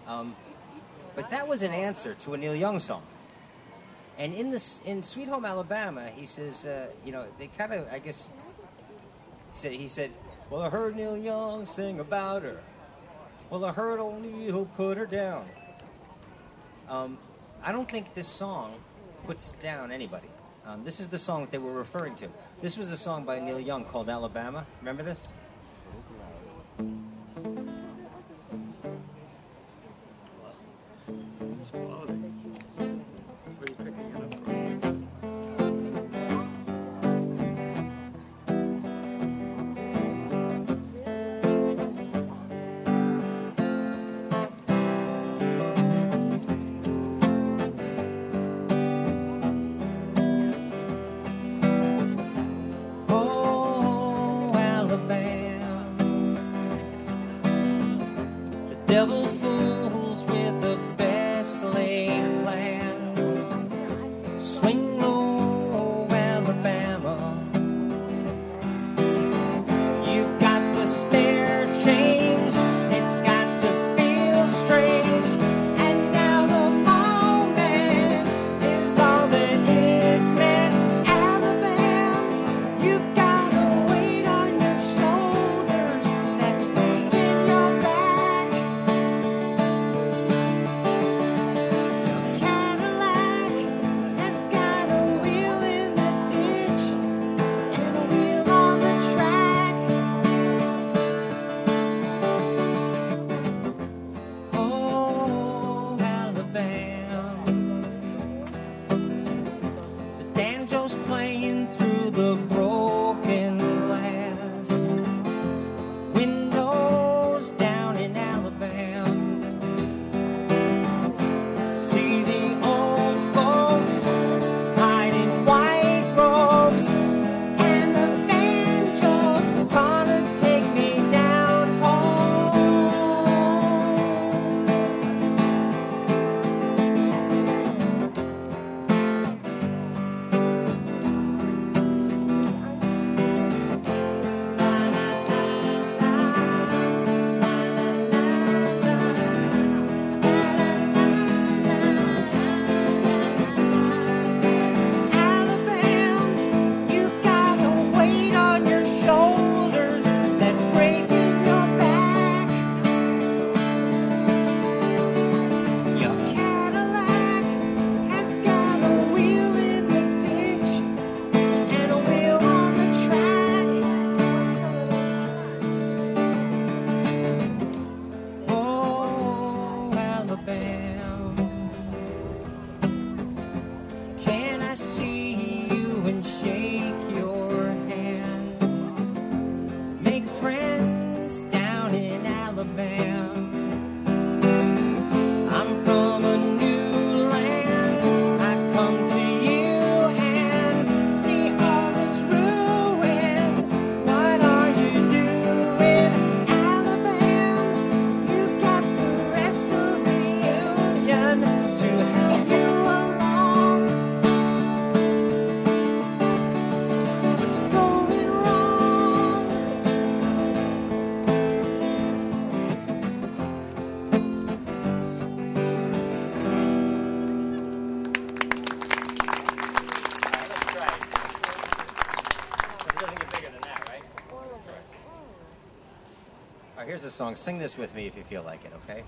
But that was an answer to a Neil Young song. And in Sweet Home Alabama, he says, they kind of, I guess, he said, well, I heard Neil Young sing about her. Well, I heard old Neil put her down. I don't think this song puts down anybody. This is the song that they were referring to. This was a song by Neil Young called Alabama. Remember this? Devil fools with the best laid plans. Swing low, Alabama. You got the spare change. It's got to feel strange. And now the moment is all that it meant. Alabama, you've got a weight on your shoulders that's breaking your back. Playing through the broken glass windows down in Alabama. See the old folks tied in white robes, and the banjos gonna take me down home. Can I see you and shake your hand? Make friends down in Alabama. I'm from a new land. I come to you and see all this ruin. What are you doing, Alabama? You got the rest of the union to help you along. What's going wrong? Let's try it. It doesn't get bigger than that, right? All right, here's a song. Sing this with me if you feel like it, okay?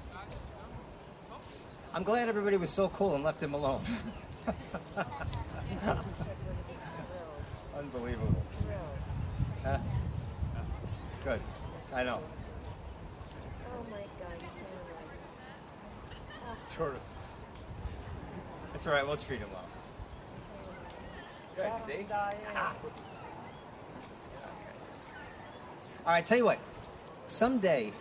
I'm glad everybody was so cool and left him alone. Unbelievable. Huh? Good. I know. Oh my God. Tourists. It's all right. We'll treat them well. Good. See? Ah. Okay. All right. Tell you what. Someday.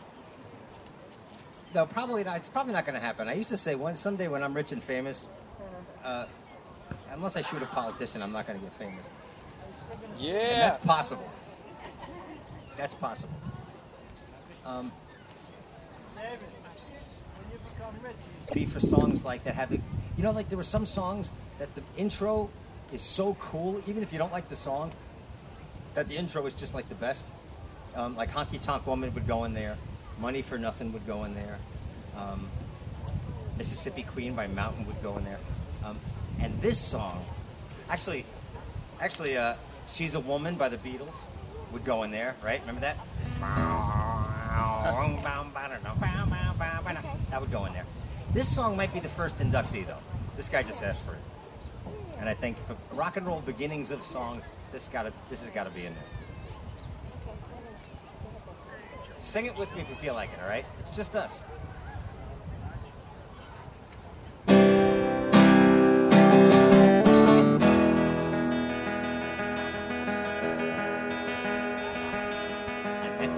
No, probably not. It's probably not going to happen. I used to say someday when I'm rich and famous, unless I shoot a politician, I'm not going to get famous. Yeah. And that's possible. That's possible. Be for songs like that have it. Like there were some songs that the intro is so cool, even if you don't like the song, that the intro is just like the best. Like Honky Tonk Woman would go in there. Money for Nothing would go in there. Mississippi Queen by Mountain would go in there. And this song, actually, She's a Woman by the Beatles would go in there, right? Remember that? That would go in there. This song might be the first inductee, though. This guy just asked for it. And I think for rock and roll beginnings of songs, this has got to be in there. Sing it with me if you feel like it, all right? It's just us.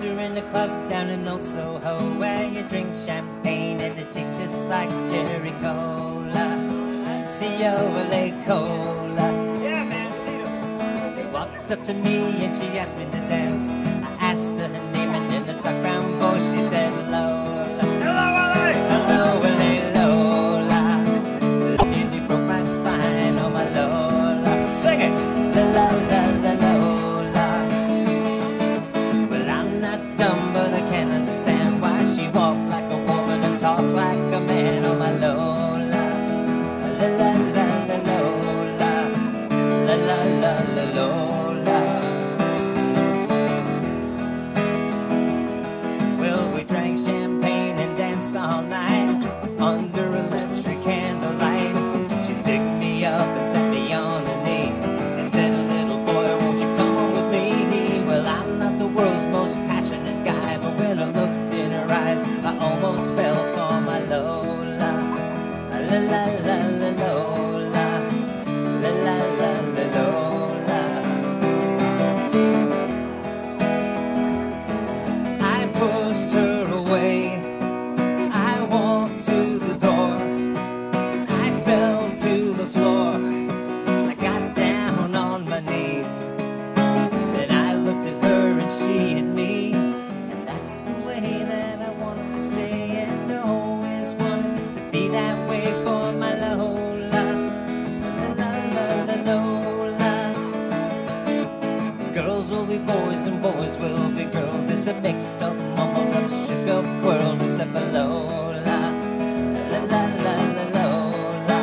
In the club down in Old Soho, where you drink champagne and it tastes just like cherry cola. C-O-L-A cola. Yeah, man. They walked up to me and she asked me to dance. I asked her her name and in the dark brown voice she said Lola. Hello, LA. Hello, L.A. Lola. The nearly broke my spine, oh my Lola. Sing it. La la la la Lola. Dumb, but I can't understand why she walked like a woman and talked like a man. Oh my Lola, la la la la Lola, la la la la Lola. Well, we drank champagne and danced all night under electric candlelight. She picked me up and set me on her knee and said, "Little boy, won't you come with me?" Well, I'm not the world's most passionate guy, but when I looked in her eyes, I almost fell for my Lola. La la la la Lola, la la la la Lola. I pushed her away. I walked to the door. I fell to the floor. I got down on my knees. Then I looked at her and she at me. And that's the way that I want to stay and always want to be that way for my Lola. La la la la Lola. Girls will be boys and boys will be girls. It's a mixed up, mumbled up, shook up world except for Lola. La la la la Lola.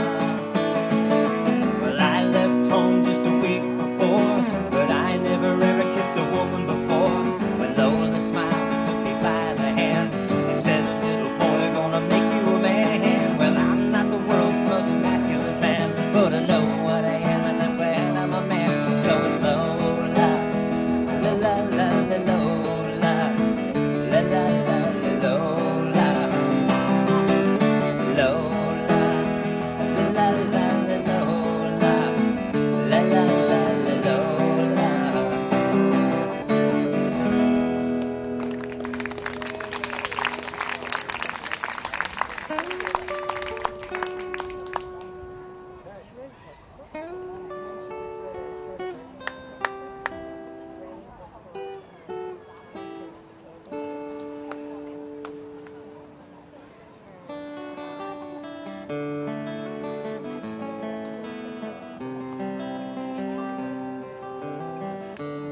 Well, I left home just a week before, but I never ever kissed a woman before. When Lola smiled and took me by the hand and said, "Little boy, gonna make you a man." Well, I'm not the world's most masculine man, but I know what I am and I'm glad I'm a man. And so is Lola. La la la la Lola. La la la la Lola. Lola. La la la la Lola. La la la la Lola.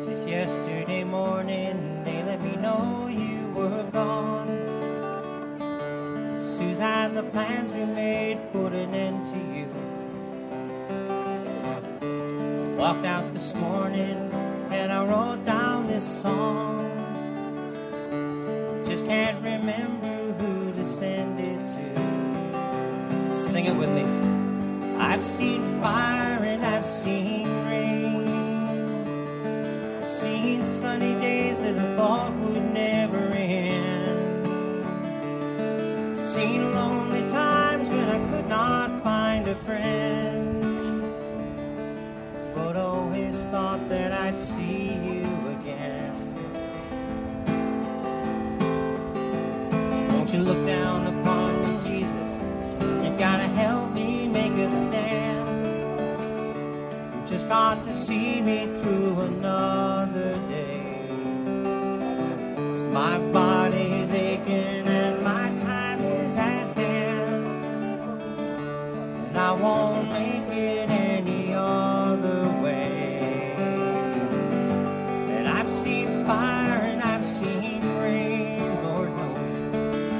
Just yesterday morning, they let me know you were gone. Susan, the plans we made put an end to you. Walked out this morning and I wrote down this song. Just can't remember who to send it to. Sing it with me. I've seen fire and I've seen rain. I've seen sunny days that I thought would never end. I've seen lonely times when I could not find a friend, but always thought that I'd see you again. Won't you look down upon me, Jesus? You gotta help me make a stand. You just got to see me through another day. 'Cause my body's aching and my time is at hand, and I won't make it any other way. And I've seen fire and I've seen rain, Lord knows.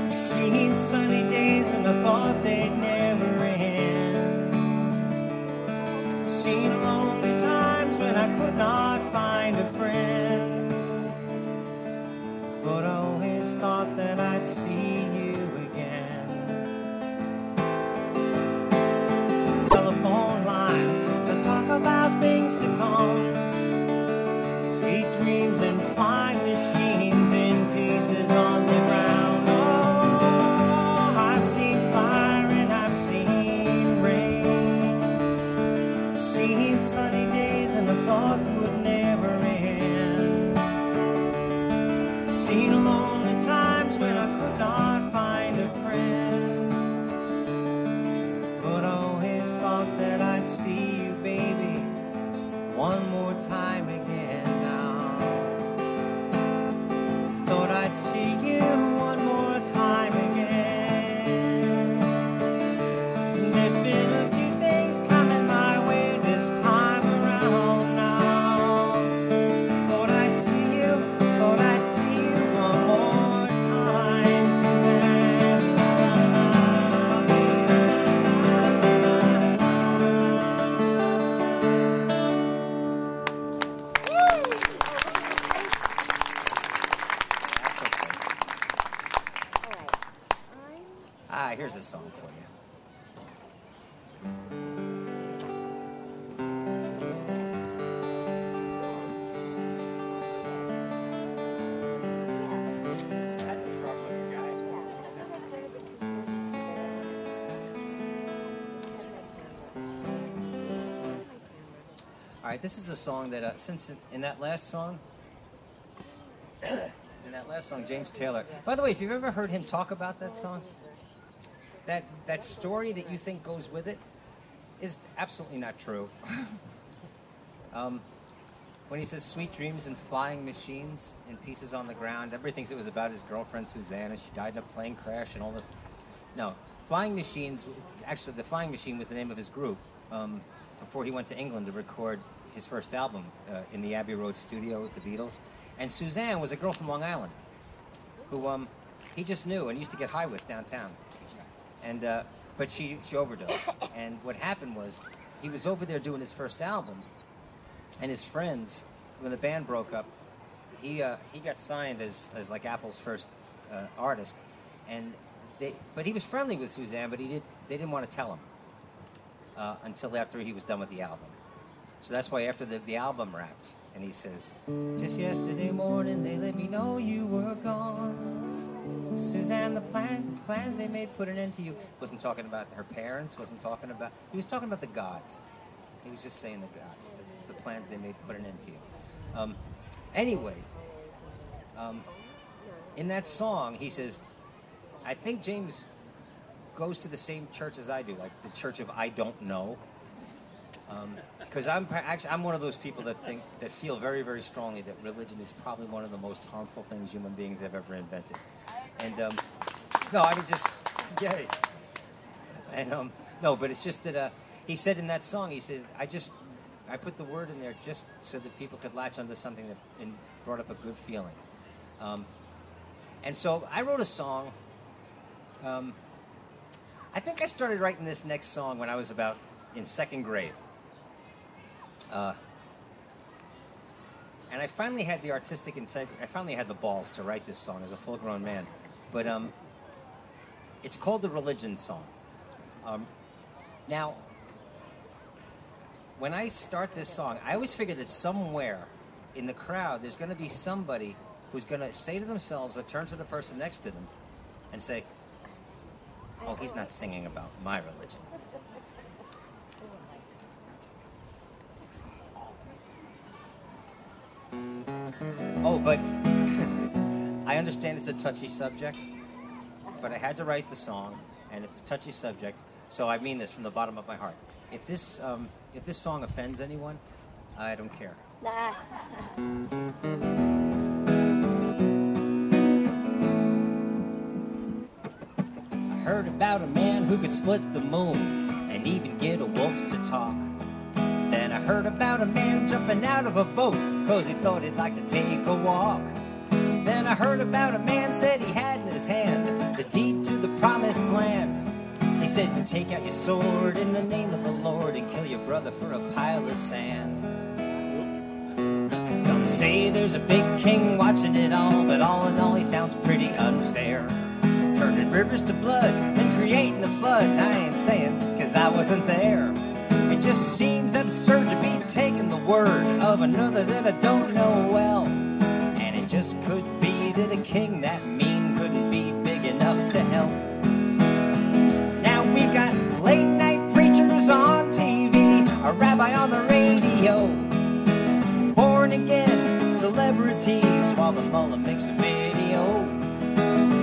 I've seen sunny days and I thought thought they'd never end. Seen lonely times when I could not find a friend, but I always thought that I'd see you again. Telephone line to talk about things to come, sweet dreams and flying machines in pieces on the ground. Oh, I've seen fire and I've seen rain, seen sunny days and the thought would never end. Seen lonely times when I could not find a friend, but I always thought that I'd see you, baby, one more time again now. Thought I'd see you one more time again. There's been a few things coming my way this time around now. Thought I'd see you one more time, Suzanne. That's okay. All right. Ah, here's a song for you. All right, this is a song that since in that last song, James Taylor. By the way, if you've ever heard him talk about that song, that story that you think goes with it is absolutely not true. When he says sweet dreams and flying machines in pieces on the ground, everybody thinks it was about his girlfriend Susanna. She died in a plane crash and all this. No, Flying Machines. Actually, the Flying Machine was the name of his group before he went to England to record his first album in the Abbey Road studio with the Beatles. And Suzanne was a girl from Long Island who he just knew and used to get high with downtown. And but she overdosed. And what happened was he was over there doing his first album, and his friends, when the band broke up, he got signed as like Apple's first artist, but he was friendly with Suzanne, but they didn't want to tell him until after he was done with the album. So that's why after the album wrapped, and he says, just yesterday morning they let me know you were gone. Suzanne, the plans they made put an end to you. Wasn't talking about her parents, he was talking about the gods. He was just saying the gods, the plans they made put an end to you. Anyway, in that song, he says, I think James goes to the same church as I do, like the Church of I Don't Know. Because I'm one of those people that feel very, very strongly that religion is probably one of the most harmful things human beings have ever invented. And no, I mean just yay. And no, but it's just that he said in that song, he said, I put the word in there just so that people could latch onto something that and brought up a good feeling. And so I wrote a song. I think I started writing this next song when I was about in second grade. And I finally had the artistic integrity. I finally had the balls to write this song as a full-grown man. But it's called the Religion Song. Now, when I start this song, I always figure that somewhere in the crowd there's going to be somebody who's going to say to themselves or turn to the person next to them and say, oh, he's not singing about my religion. Oh, but I understand it's a touchy subject, but I had to write the song, and it's a touchy subject, so I mean this from the bottom of my heart. If this song offends anyone, I don't care. Nah. I heard about a man who could split the moon and even get a wolf to talk. Then I heard about a man jumping out of a boat 'cause he thought he'd like to take a walk. Then I heard about a man said he had in his hand the deed to the promised land. He said, take out your sword in the name of the Lord and kill your brother for a pile of sand. Some say there's a big king watching it all, but all in all he sounds pretty unfair. Turning rivers to blood and creating a flood. I ain't saying, cause I wasn't there. It just seems absurd to be taking the word of another that I don't know well. And it just could be that a king that mean couldn't be big enough to help. Now we've got late night preachers on TV, a rabbi on the radio, born again celebrities while the mullah makes a video.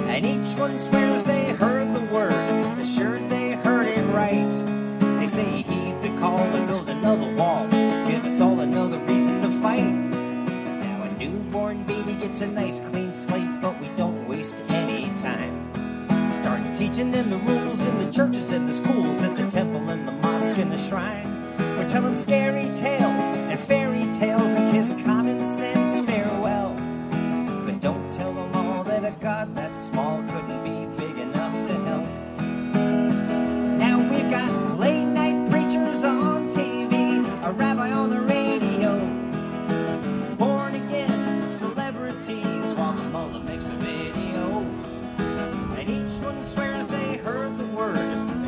And each one swears they heard the word, assured they heard it right. They say heed the call to build another wall, give us all another reason to fight. Now a newborn baby gets a nice clean slate, but we don't waste any time. Start teaching them the rules in the churches and the schools, at the temple and the mosque and the shrine. We tell them scary tales and fairy tales and kiss common sense farewell. But don't tell them all that a God that small couldn't be big enough to help. Now we've got late night preachers on TV, a rabbi on the radio, born again celebrities while the mullah makes a video. And each one swears they heard the word,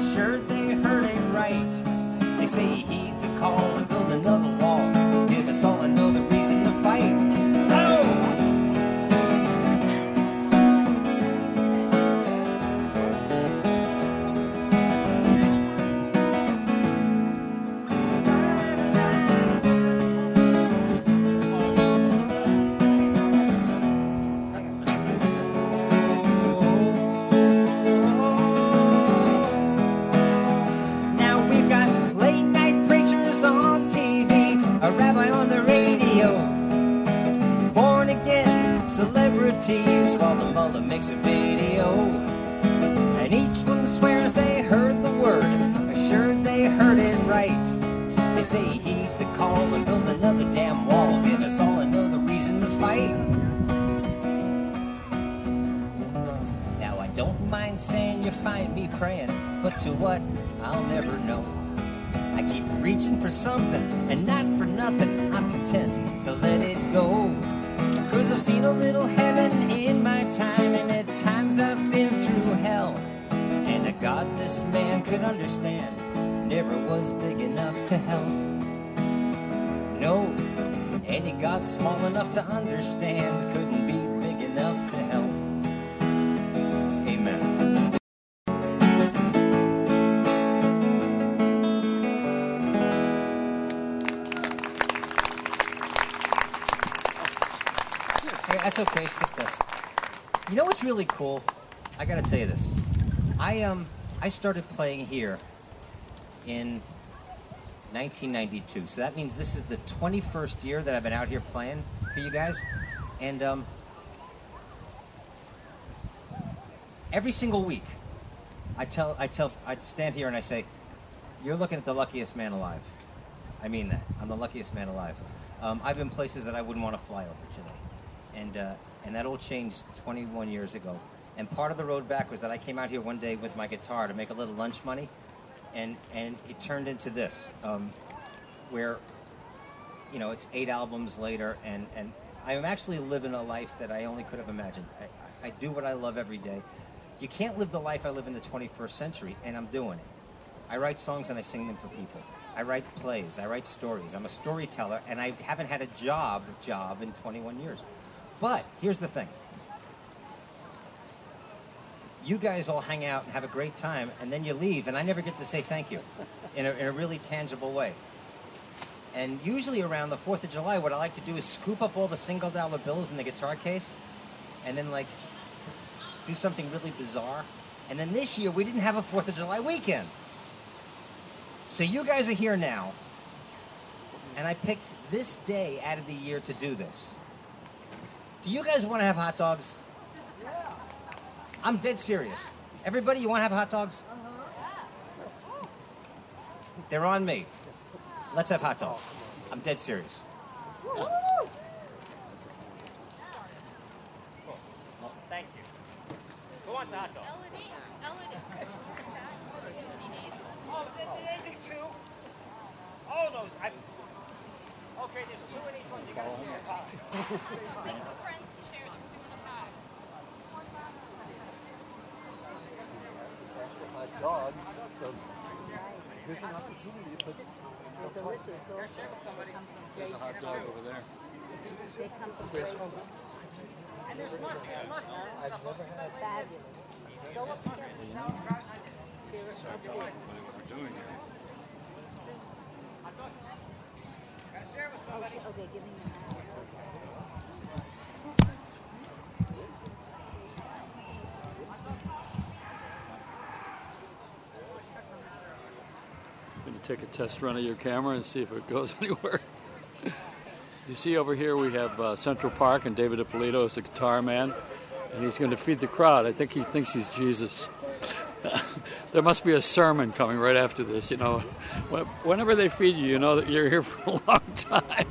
assured they heard it right. They say heed the call and build another wall, give us all another reason to fight. Oh! Now we've got late night preachers on TV, a rabbi on the radio, born again celebrities while the mullah makes a video. And each one swears they heard the word, assured they heard it right. They say heed the call and build another damn wall, give us all another reason to fight. Now I don't mind saying you find me praying, but to what, I'll never know. I keep reaching for something, and not for nothing, I'm content to let it go. Cause I've seen a little heaven in my time, and at times I've been through hell. And a God this man could understand never was big enough to help. No, any God small enough to understand couldn't be big enough to help. Amen. Hey, that's okay, it's just us. You know what's really cool? I gotta tell you this. I started playing here in 1992, so that means this is the 21st year that I've been out here playing for you guys. And every single week, I stand here and I say, "You're looking at the luckiest man alive." I mean that. I'm the luckiest man alive. I've been places that I wouldn't want to fly over today, and that all changed 21 years ago. And part of the road back was that I came out here one day with my guitar to make a little lunch money, and it turned into this, where, you know, it's 8 albums later, and I'm actually living a life that I only could have imagined. I do what I love every day. You can't live the life I live in the 21st century, and I'm doing it. I write songs and I sing them for people. I write plays, I write stories. I'm a storyteller, and I haven't had a job in 21 years. But here's the thing. You guys all hang out and have a great time, and then you leave, and I never get to say thank you in a really tangible way. And usually around the 4th of July, what I like to do is scoop up all the single-dollar bills in the guitar case, and then, like, do something really bizarre. And then this year, we didn't have a 4th of July weekend. So you guys are here now, and I picked this day out of the year to do this. Do you guys want to have hot dogs? Yeah. I'm dead serious. Everybody, you want to have hot dogs? Uh-huh. They're on me. Let's have hot dogs. I'm dead serious. Woo! Thank you. Who wants a hot dog? those. Okay, there's 2 in each one. You gotta share. Hot dogs, so here's an opportunity to put Delicious. There's a hot dog over there. They come from great. And there's mustard. I've never had. Fabulous. Go up and get it. What we're doing here. Okay, give me your hand. I'm going to take a test run of your camera and see if it goes anywhere. You see over here we have Central Park, and David Ippolito is the guitar man, and he's going to feed the crowd. I think he thinks he's Jesus. There must be a sermon coming right after this, you know. Whenever they feed you, you know that you're here for a long time.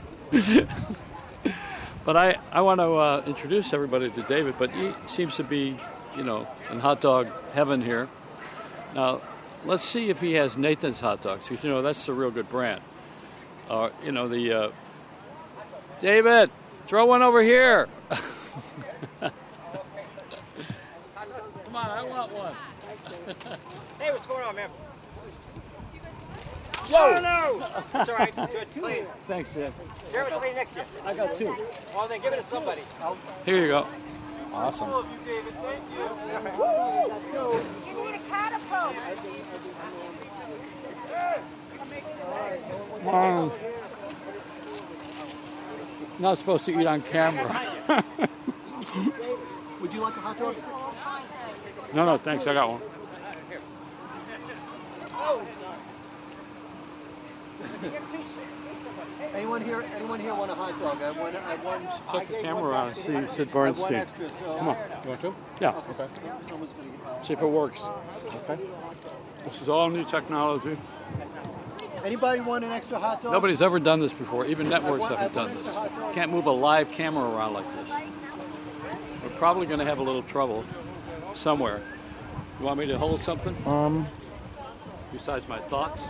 But I want to introduce everybody to David, but he seems to be, you know, in hot dog heaven here. Now, let's see if he has Nathan's hot dogs, because, you know, that's the real good brand. You know, the... David, throw one over here. Come on, I want one. Hey, what's going on, man? Whoa! No! It's all right. It's clean. Thanks, Dad. Share with the lady next to you. I got 2. Well, then give it to somebody. Here you go. Awesome. You, David. Thank you. You need a catapult. Not supposed to eat on camera. Would you like a hot dog? No, thanks. I got one. Anyone here want a hot dog? I won. Check the camera around and see Sid I have one Bernstein. extra, so. Come on. You want to? Yeah. Okay. Someone's going to get. See if it works. Okay. This is all new technology. Anybody want an extra hot dog? Nobody's ever done this before. Even networks haven't done this. Can't move a live camera around like this. We're probably going to have a little trouble somewhere. You want me to hold something? Besides my thoughts?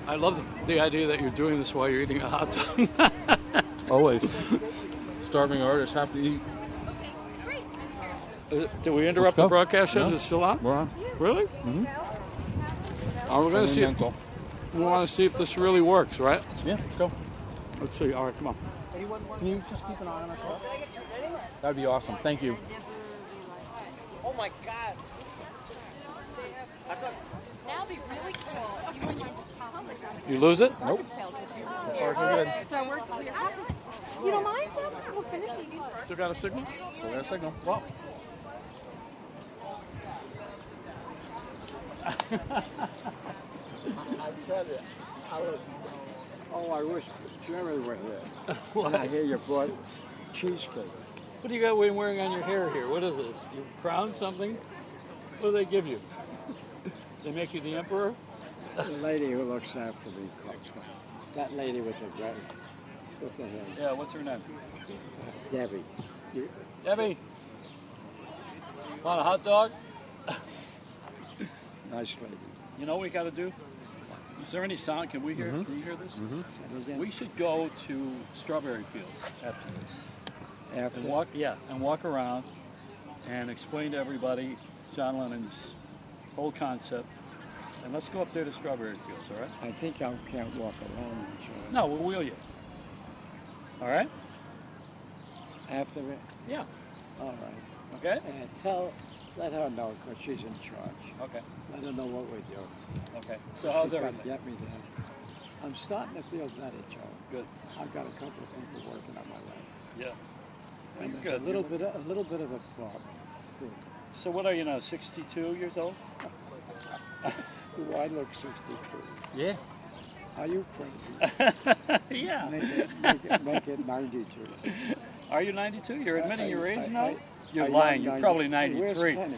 I love the idea that you're doing this while you're eating a hot dog. Always. Starving artists have to eat. Did we interrupt the broadcast? Yeah. Is it still on? We're on. Really? Mm-hmm. We're going to see. We want to see if this really works, right? Yeah, let's go. Let's see. All right, come on. Can you just keep an eye on our stuff? That'd be awesome. Thank you. Oh, my God. Now be really cool. You wouldn't mind just chopping it. You lose it? Nope. So far, so good. So we're clear. You don't mind, Sam? We'll finish eating first. Still got a signal? Still got a signal. Well. I tell you, I wish Jeremy were here. And I hear you brought cheesecake. What do you got wearing on your hair here? What is this? You crown something? What do they give you? They make you the emperor? The lady who looks after me cooks me. That lady with the red, with the hair. Yeah, what's her name? Debbie. Debbie, want a hot dog? Nice lady. You know what we got to do? Is there any sound? Can we hear? Can you hear this? Say it again. We should go to Strawberry Fields after this. After And walk around and explain to everybody John Lennon's whole concept. And let's go up there to Strawberry Fields, all right? I think I can't walk alone. Joe. No, we'll wheel you. All right? After it? Yeah. All right. Okay? And let her know because she's in charge. Okay. Let her know what we're doing. Okay. So how's She's gotta everything? Get me there. I'm starting to feel better, Joe. Good. I've got a couple of people working on my legs. Yeah. And You're there's good. a little bit of a problem. So what are you now, 62 years old? Do I look 62? Yeah. Are you crazy? Yeah. Make it 92. Are you 92? You're admitting your age now? I You're am lying. You're 90. probably Where's 93. Kenny?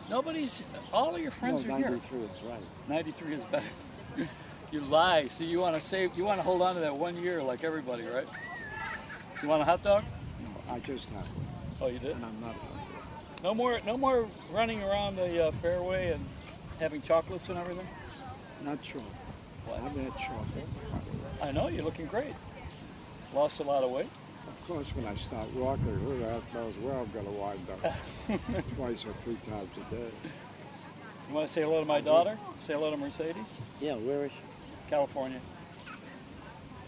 Nobody's, all of your friends No, are here. 93 is right. 93 is better. You lie. See, you want to hold on to that 1 year like everybody, right? You want a hot dog? No, I just have one, Oh, you did? and I'm not hungry. No more running around the fairway and having chocolates and everything? Not sure. Well, I haven't had chocolate. I know, you're looking great. Lost a lot of weight. Of course, when I start walking, who the heck knows where I'm going to wind up? Twice or 3 times a day. You want to say hello to my daughter? Say hello to Mercedes? Yeah, where is she? California.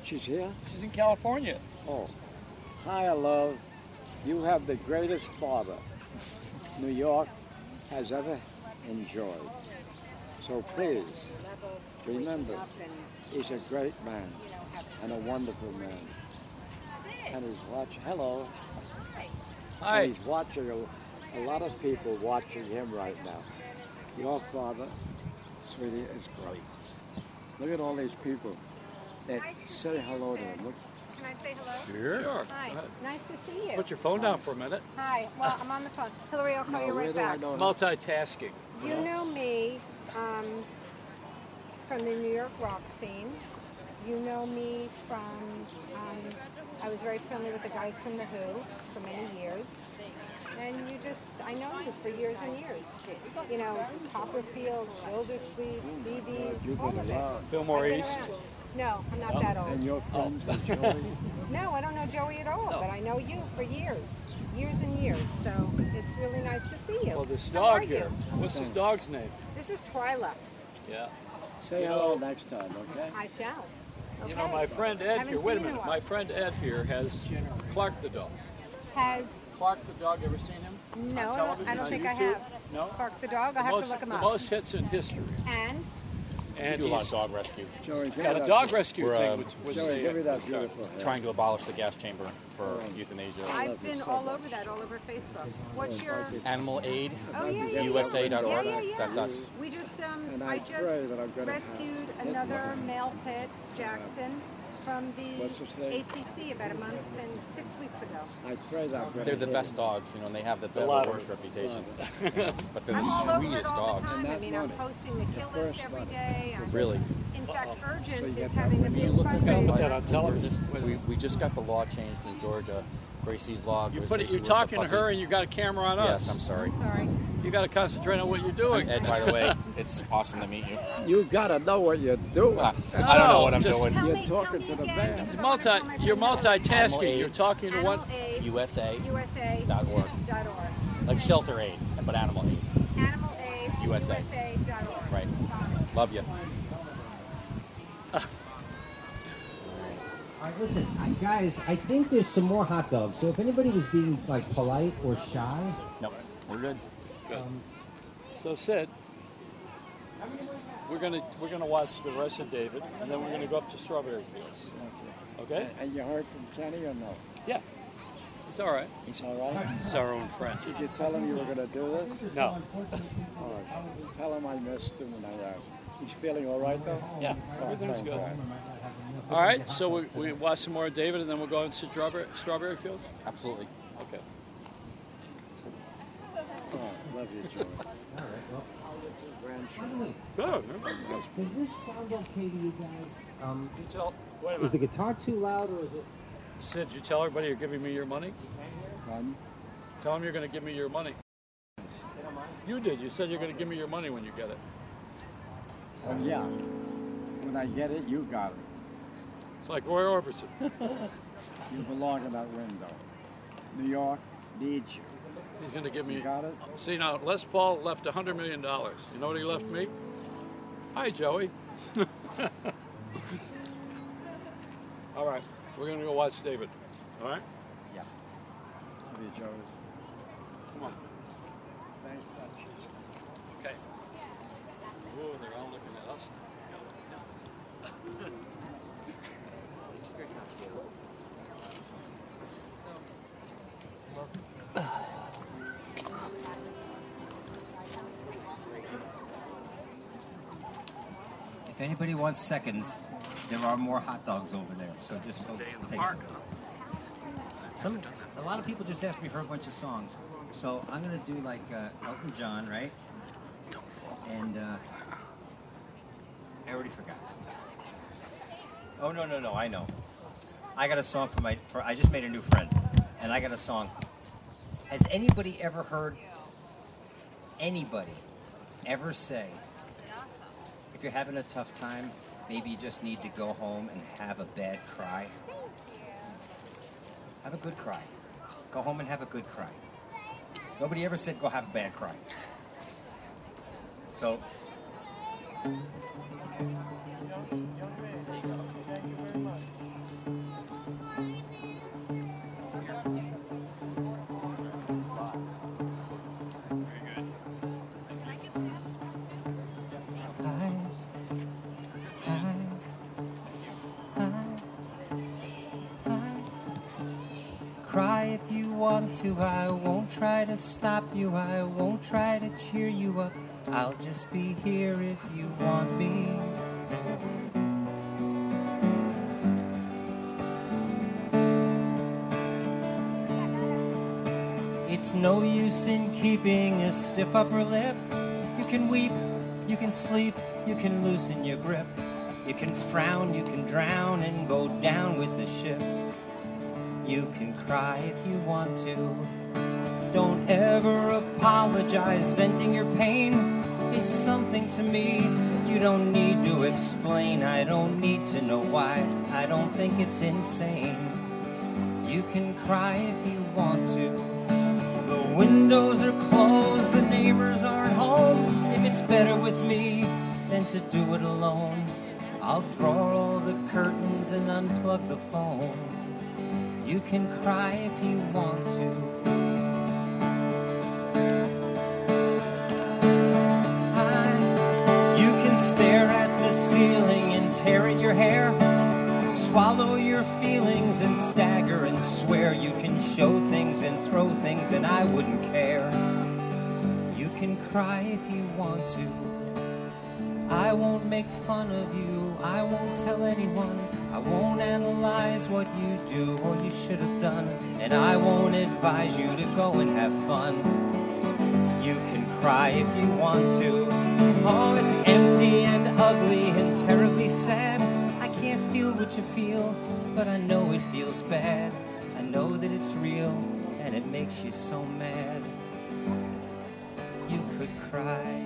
She's here? She's in California. Oh. Hi, hello. You have the greatest father New York has ever enjoyed. So please, remember, he's a great man and a wonderful man. And he's watching, hello. Hi. And he's watching a lot of people watching him right now. Your father, sweetie, is great. Look at all these people that say hello to him. Look. Can I say hello? Sure. Hi. Nice to see you. Put your phone down for a minute. Hi. Well, I'm on the phone. Hillary, I'll call you where right do I back. know him? Multitasking. You know me from the New York rock scene. You know me from, I was very friendly with the guys from The Who for many years. And I know you for years and years. You know, Copperfield, Gildersleeve, CB's, all of it. Fillmore I've been East. around. No, I'm not that old. And your friends with Joey? No, I don't know Joey at all, but I know you for years and years. So it's really nice to see you. Well, this How are dog here. you? What's this dog's name? This is Twyla. Yeah. Say hello next time, okay? I shall. Okay. You know, my friend Ed Haven't here, wait a seen you in minute. a while. My friend Ed here has Clark the dog. Has Clark the dog, ever seen him? no, On I television, don't on think I YouTube? have. No? Clark the dog. I'll have to look him The up. most hits in history. And And do a lot of he's dog rescue, Joey, got a dog rescue We're, thing with Joey, give me that beautiful hair. trying to abolish the gas chamber for euthanasia. I've been all over that, all over Facebook. What's your? Animal Aid, Oh yeah. USA.org. Yeah. That's us. We just And I I just pray that I'm gonna rescued another male pit, Jackson, from the What's his name? ACC about a month and 6 weeks ago. I pray that I'm gonna They're the hit best him. dogs, you know, and they have the latter. worst reputation. But they're I'm all the over it sweetest all the dogs. time. And I that mean, I'm money. posting the kill list first every money. day. Really. In fact, So Urgent you is get having a that big You look at that, Put that on fundraiser. television. we just got the law changed in Georgia. Gracie's law. You Gracie put it, you're was the talking to puppy. her and you got a camera on us. Yes, I'm sorry. Sorry. You got to concentrate on what you're doing. Ed, by the way, it's awesome to meet you. You gotta know what you're doing. I don't know what I'm just- doing. You're talking to the again, band. because I wanna tell my You're friends about it. multitasking. Animal You're talking to one. Animal Aid, USA.org. USA.org. Like shelter aid, but animal aid. Animal Aid, USA. USA.org. Right. Love you. All right, listen, guys, I think there's some more hot dogs. So if anybody was being like polite or shy, No, we're good. So Sid, we're gonna watch the rest of David, and then we're gonna go up to Strawberry Fields. Okay? And you heard from Kenny or no? Yeah. It's all right. He's all right? He's our own friend. Did you tell him you were gonna do this? No. All right. Tell him I missed him and I asked. He's feeling all right though? Yeah, Oh, everything's thank good. God. All right. So we watch some more of David, and then we'll go and see Strawberry Fields. Absolutely. Okay. Oh, love you, Joey. all right, well, Grandchildren. Good. does this sound okay to you guys? Wait a Is the minute. guitar too loud or is it? Sid, you tell everybody you're giving me your money? Pardon? Tell them you're going to give me your money. You did. You said you're going to give me your money when you get it. Oh yeah. When I get it, you got it. It's like Roy Orbison. You belong in that window. New York needs you. He's going to give me. You got it? See now, Les Paul left $100 million. You know what he left me? Hi, Joey. All right, we're going to go watch David. All right? Yeah. Love you, Joey. Come on. Thanks for that cheese. Okay. Oh, they're all looking at us. If anybody wants seconds, there are more hot dogs over there. So just go take some. A lot of people just ask me for a bunch of songs, so I'm gonna do like Elton John, right? And I already forgot. Oh no! I know. I got a song for I just made a new friend, and I got a song. Has anybody ever heard anybody ever say If you're having a tough time, maybe you just need to go home and have a bad cry. Have a good cry. Go home and have a good cry. Nobody ever said go have a bad cry. So, cry if you want to, I won't try to stop you, I won't try to cheer you up. I'll just be here if you want me. It's no use in keeping a stiff upper lip. You can weep, you can sleep, you can loosen your grip. You can frown, you can drown and go down with the ship. You can cry if you want to. Don't ever apologize, venting your pain. It's something to me you don't need to explain. I don't need to know why. I don't think it's insane. You can cry if you want to. The windows are closed, the neighbors aren't home. If it's better with me than to do it alone, I'll draw all the curtains and unplug the phone. You can cry if you want to. You can stare at the ceiling and tear at your hair. Swallow your feelings and stagger and swear. You can show things and throw things and I wouldn't care. You can cry if you want to. I won't make fun of you, I won't tell anyone. I won't analyze what you do or you should have done. And I won't advise you to go and have fun. You can cry if you want to. Oh, it's empty and ugly and terribly sad. I can't feel what you feel, but I know it feels bad. I know that it's real and it makes you so mad. You could cry.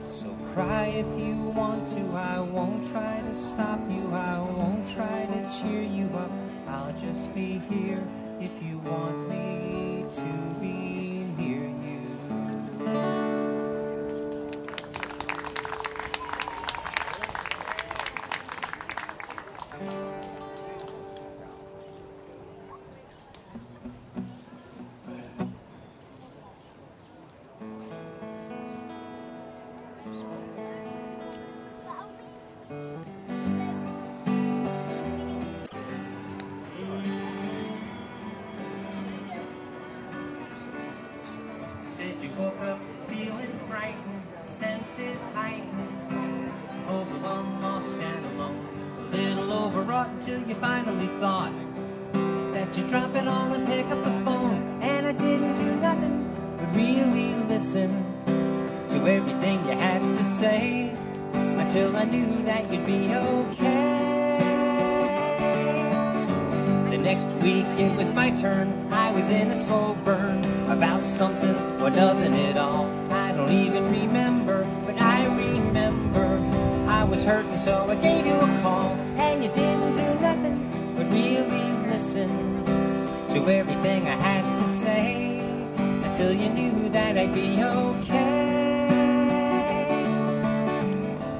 So cry if you want to, I won't try to stop you, I won't try to cheer you up. I'll just be here if you want me to be near you. Said you woke up feeling frightened, senses heightened, overwhelmed, lost and alone, a little overwrought until you finally thought that you'd drop it all and pick up the phone. And I didn't do nothing but really listen to everything you had to say until I knew that you'd be okay. The next week it was my turn. I was in a slow burn about something or nothing at all. I don't even remember, but I remember I was hurting, so I gave you a call. And you didn't do nothing but really listen to everything I had to say until you knew that I'd be okay.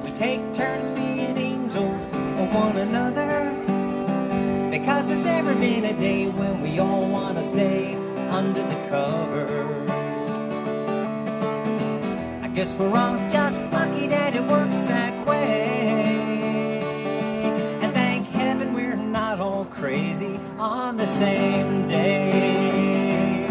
We take turns being angels of one another, because there's never been a day when we all want to stay under the covers. I guess we're all just lucky that it works that way. And thank heaven we're not all crazy on the same day.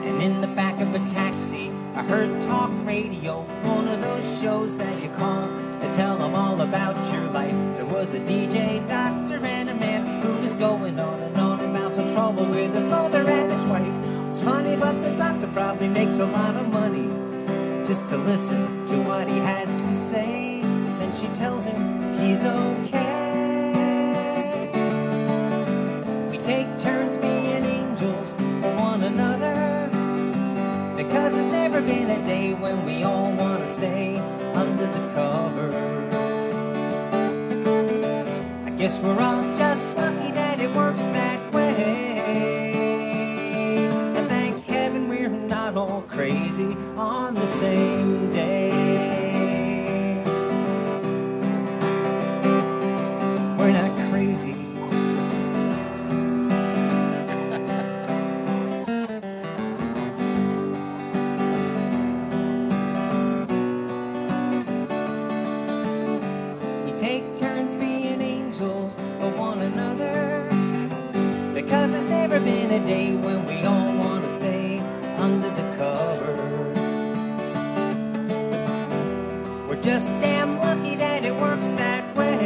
And in the back of a taxi I heard talk radio, one of those shows that you call to tell them all about your life. There was a DJ, doctor, and a man who was going on and on about some trouble with his mother and his wife. It's funny, but the doctor probably makes a lot of money just to listen to what he has to say. Then she tells him he's okay. We take turns being Guess we're all just lucky that it works that way. And thank heaven we're not all crazy on the same day. We're not crazy. We take turns being angels for one another, because there's never been a day when we all want to stay under the covers. We're just damn lucky that it works that way.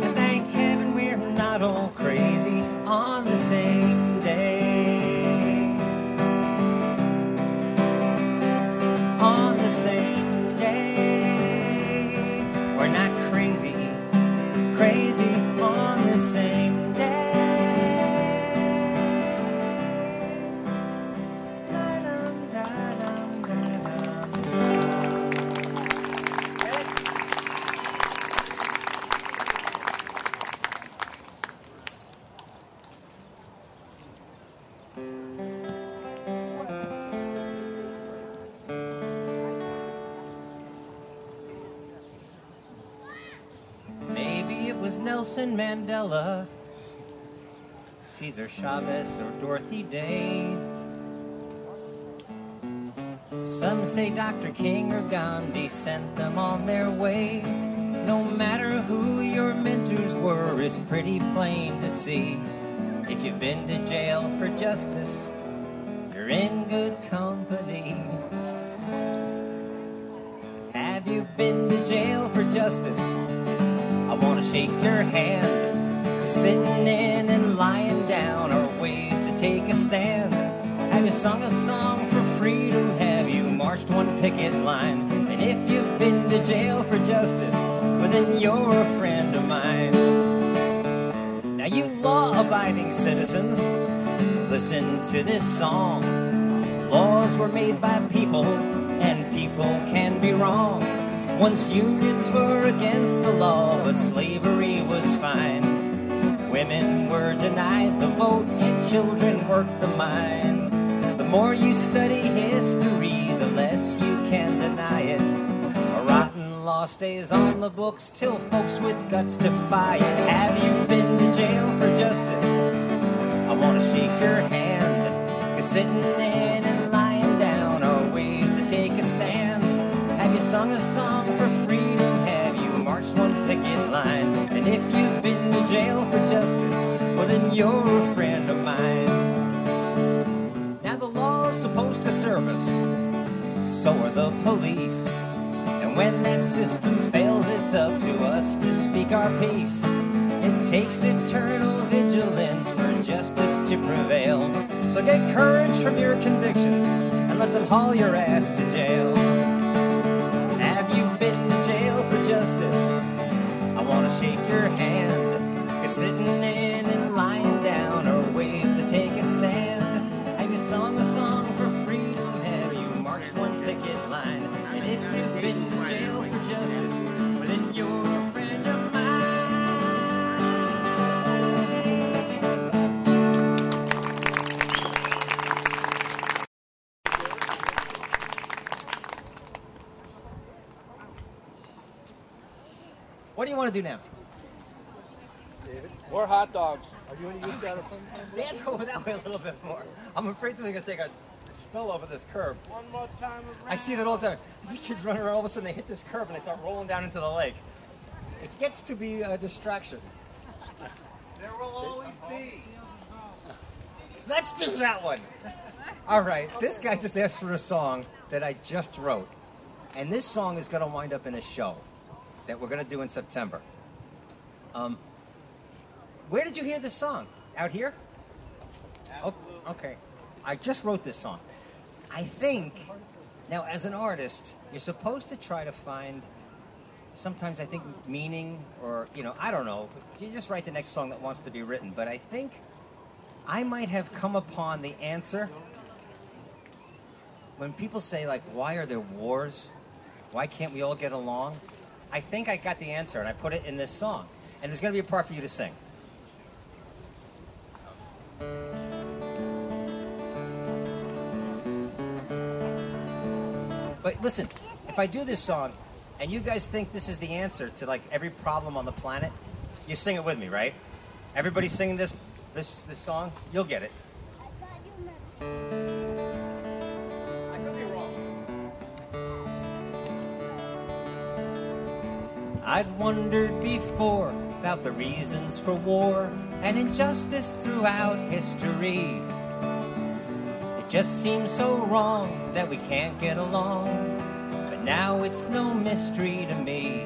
And thank heaven we're not all crazy on the same day. On the same day. We're not crazy, crazy on the same day. Maybe it was Nelson Mandela, Cesar Chavez, or Dorothy Day. Some say Dr. King or Gandhi sent them on their way. No matter who your mentors were, it's pretty plain to see. If you've been to jail for justice, you're in good company. Have you been to jail for justice? I want to shake your hand. Sitting in and lying down are ways to take a stand. Have you sung a song for freedom? Have you marched one picket line? And if you've been to jail for justice, well then you're a friend of mine. Now you law-abiding citizens, listen to this song. Laws were made by people, and people can be wrong. Once unions were against the law, but slavery was fine. Women were denied the vote, and children worked the mine. The more you study history, the less you can deny it. A rotten law stays on the books till folks with guts defy it. Have you been to jail for justice? I want to shake your hand. 'Cause sitting in and lying down are ways to take a stand. Have you sung a song for freedom? Have you marched one picket line? And if you've been to jail for justice, well then you're a friend of mine. Now the law's supposed to serve us, so are the police. And when that system fails, it's up to us to speak our piece. It takes eternal vigilance for justice to prevail. So get courage from your convictions and let them haul your ass to jail. Have you been to jail for justice? I want to shake your hand. 'Cause sitting in and lying down are ways to take a stand. Have you sung a song for freedom? Have you marched one picket line? And if you've been to jail for justice, well then you're a friend of mine. What do you want to do now? More hot dogs. Are you going to use that? Dance over that way a little bit more. I'm afraid somebody's going to take a spill over this curb. One more time around. I see that all the time. I see kids running around, all of a sudden they hit this curb and they start rolling down into the lake. It gets to be a distraction. There will always be. Let's do that one. All right, this guy just asked for a song that I just wrote. And this song is going to wind up in a show that we're going to do in September. Where did you hear this song? Out here? Absolutely. Oh, okay. I just wrote this song. I think, now as an artist, you're supposed to try to find, sometimes I think meaning or, I don't know. You just write the next song that wants to be written. But I think I might have come upon the answer when people say, like, why are there wars? Why can't we all get along? I think I got the answer, and I put it in this song. And there's going to be a part for you to sing. But listen, if I do this song, and you guys think this is the answer to like every problem on the planet, you sing it with me, right? Everybody singing this song, you'll get it. I could be wrong. I'd wondered before about the reasons for war and injustice throughout history. It just seems so wrong that we can't get along, but now it's no mystery to me.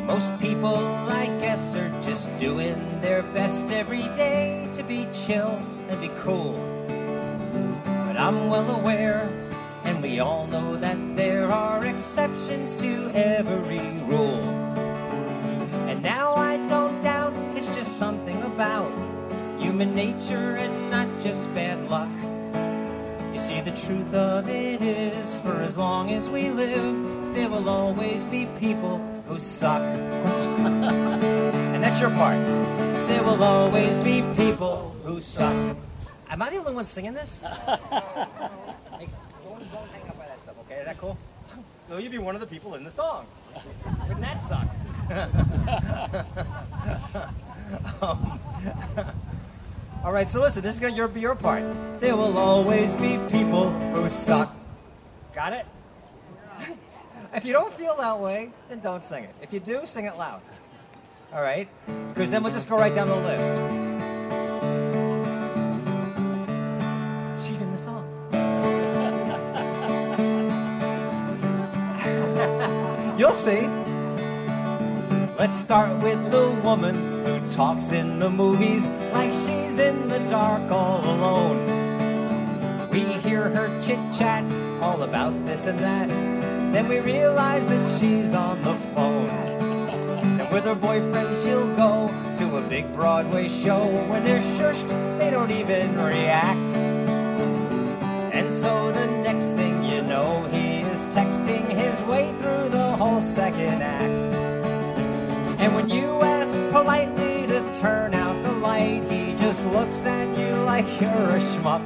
Most people, I guess, are just doing their best every day to be chill and be cool. But I'm well aware, and we all know that there are exceptions to every rule. And now I don't doubt it's just something about human nature and not just bad luck. You see, the truth of it is, for as long as we live, there will always be people who suck. And that's your part. There will always be people who suck. Am I the only one singing this? Hey, don't hang up by that stuff, okay? Is that cool? Will you be one of the people in the song? Wouldn't that suck? All right, so listen, this is going to be your part. There will always be people who suck. Got it? If you don't feel that way, then don't sing it. If you do, sing it loud. All right? Because then we'll just go right down the list. She's in the song. You'll see. Let's start with the woman who talks in the movies like she's in the dark all alone. We hear her chit-chat all about this and that. Then we realize that she's on the phone. And with her boyfriend she'll go to a big Broadway show. When they're shushed, they don't even react. And so the next thing you know, he is texting his way through the whole second act. And when you ask politely to turn out the light, he just looks at you like you're a schmuck.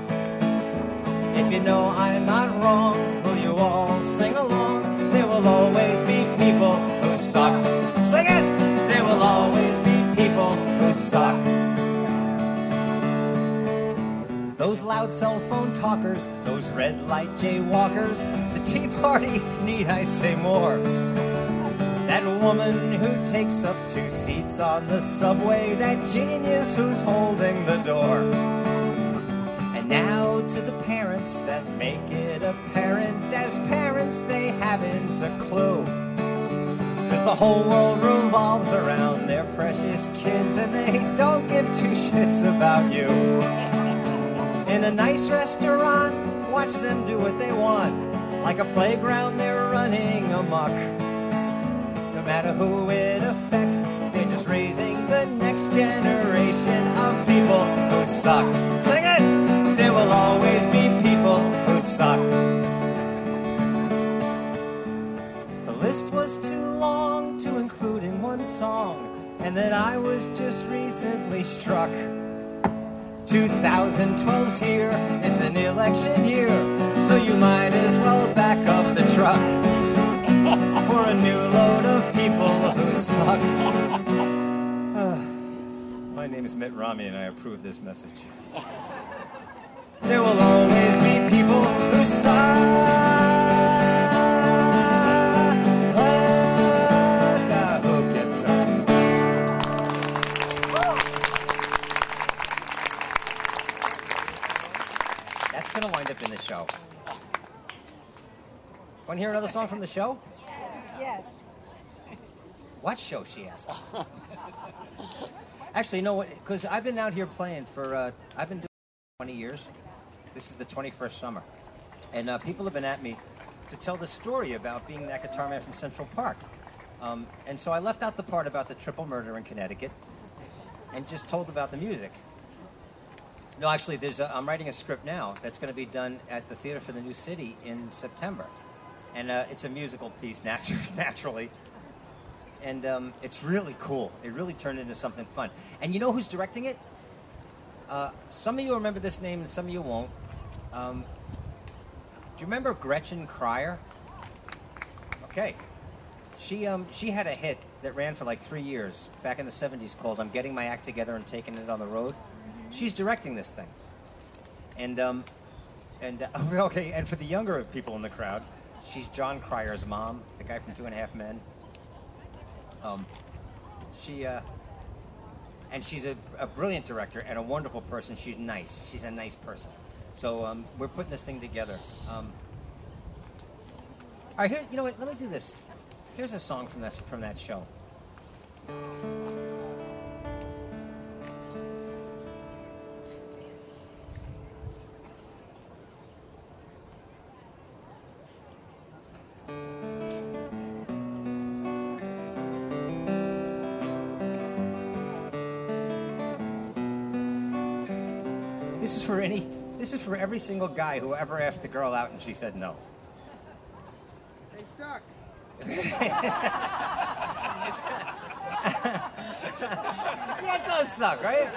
If you know I'm not wrong, will you all sing along? There will always be people who suck. Sing it! There will always be people who suck. Those loud cell phone talkers, those red light jaywalkers, the Tea Party, need I say more? That woman who takes up 2 seats on the subway, that genius who's holding the door. And now to the parents that make it apparent, as parents they haven't a clue. 'Cause the whole world revolves around their precious kids, and they don't give 2 shits about you. In a nice restaurant, watch them do what they want. Like a playground, they're running amok. No matter who it affects, they're just raising the next generation of people who suck. Sing it! There will always be people who suck. The list was too long to include in one song, and then I was just recently struck. 2012's here, it's an election year, so you might as well back up the truck for a new load of people who suck. My name is Mitt Romney and I approve this message. There will always be people who suck. Who gets up? That's going to wind up in the show. Want to hear another song from the show? Yes. What show, she asked. Actually, you know what? Because I've been out here playing for, I've been doing 20 years. This is the 21st summer. And people have been at me to tell the story about being that guitar man from Central Park. And so I left out the part about the triple murder in Connecticut and just told about the music. No, actually, I'm writing a script now that's going to be done at the Theater for the New City in September. And it's a musical piece, naturally. and it's really cool. It really turned into something fun. And you know who's directing it? Some of you remember this name, and some of you won't. Do you remember Gretchen Cryer? Okay. She had a hit that ran for like 3 years back in the 70s called "I'm Getting My Act Together and Taking It on the Road." She's directing this thing. And okay, and for the younger people in the crowd, she's John Cryer's mom, the guy from 2.5 Men. And she's a brilliant director and a wonderful person. She's nice. She's a nice person. So we're putting this thing together. All right, here. You know what? Let me do this. Here's a song from that show. This is for every single guy who ever asked a girl out and she said no. They suck. Yeah, it does suck, right?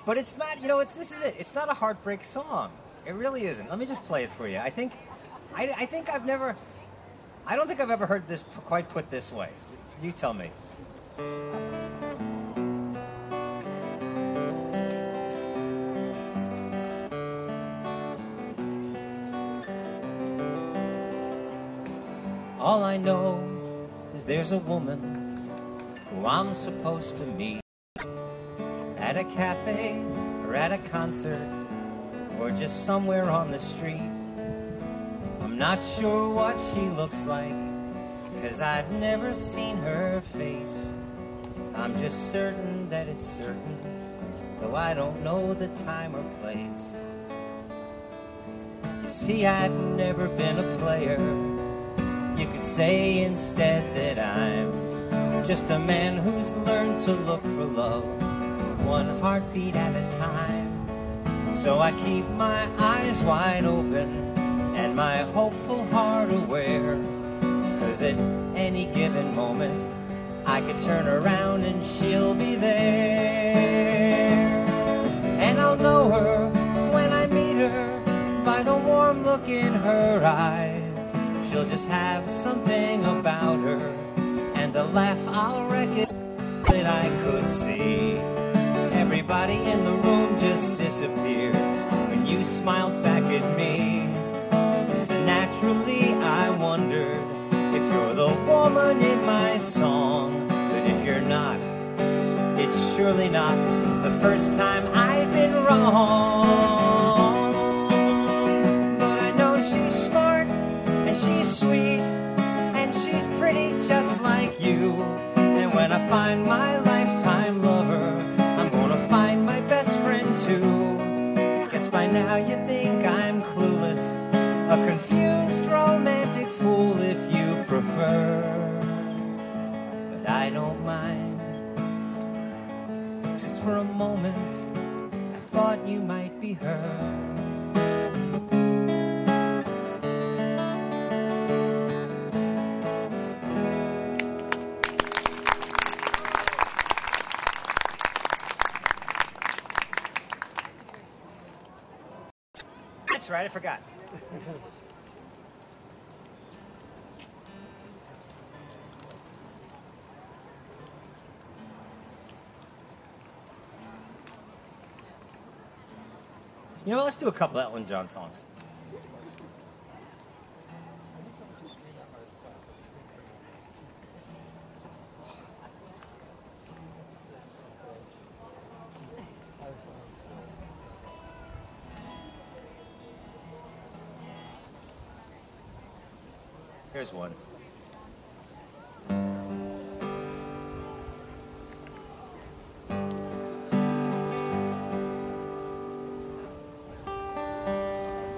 But it's not. You know, this is it. It's not a heartbreak song. It really isn't. Let me just play it for you. I don't think I've ever heard this quite put this way. You tell me. All I know is there's a woman who I'm supposed to meet at a cafe or at a concert or just somewhere on the street. I'm not sure what she looks like, 'cause I've never seen her face. I'm just certain that it's certain, though I don't know the time or place. You see, I've never been a player. You could say instead that I'm just a man who's learned to look for love, one heartbeat at a time. So I keep my eyes wide open and my hopeful heart aware, 'cause at any given moment I could turn around and she'll be there. And I'll know her when I meet her by the warm look in her eyes. She'll just have something about her, and a laugh I'll reckon that I could see. Everybody in the room just disappeared when you smiled back at me. So naturally I wondered if you're the woman in my song. But if you're not, it's surely not the first time I've been wrong. But I know she's smart, she's sweet, and she's pretty just like you. And when I find my lifetime lover, I'm gonna find my best friend too. Guess by now you think I'm clueless, a confused romantic fool if you prefer. But I don't mind. Just for a moment, I thought you might be her. That's right, I forgot. You know, let's do a couple of Elton John songs. Here's one.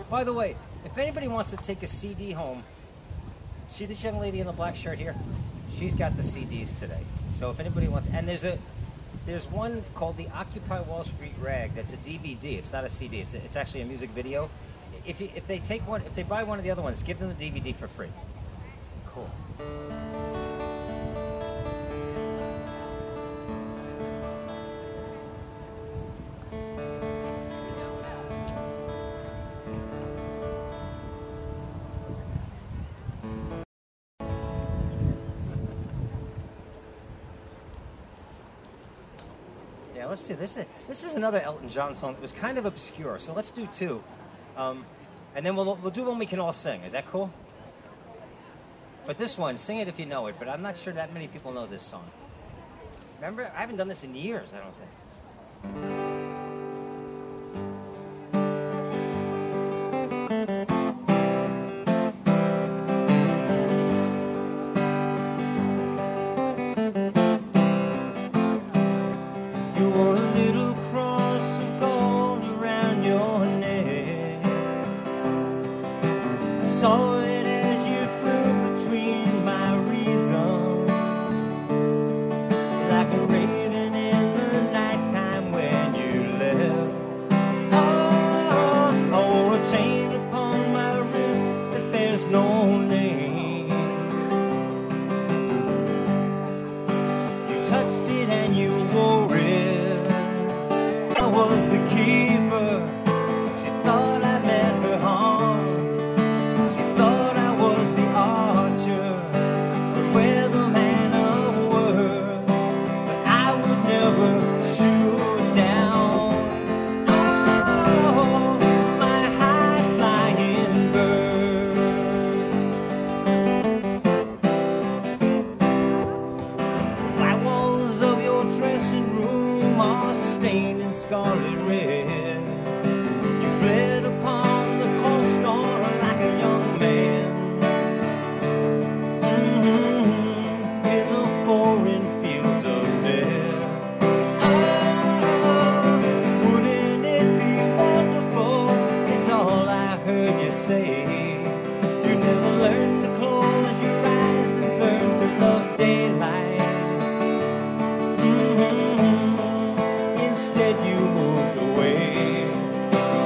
By the way, if anybody wants to take a CD home, see this young lady in the black shirt here? She's got the CDs today. So if anybody wants, and there's one called the Occupy Wall Street Rag that's a DVD. It's not a CD. It's actually a music video. if they take one, if they buy one of the other ones, give them the DVD for free. Cool. Yeah, let's do this. This is another Elton John song that was kind of obscure, so let's do two. And then we'll do one we can all sing. Is that cool? But this one, sing it if you know it, but I'm not sure that many people know this song. Remember? I haven't done this in years, I don't think. Saw it as you flew between my reason, like a raven in the nighttime when you left. Oh, I wore a chain upon my wrist that bears no name. You touched it and you wore it. I was the keeper. She thought I meant her harm. Scarlet red, you bled upon the cold storm like a young man. In the foreign fields of death. Oh, wouldn't it be wonderful? Is all I heard you say. You never learned to close your eyes and learn to love daylight. Instead you moved away.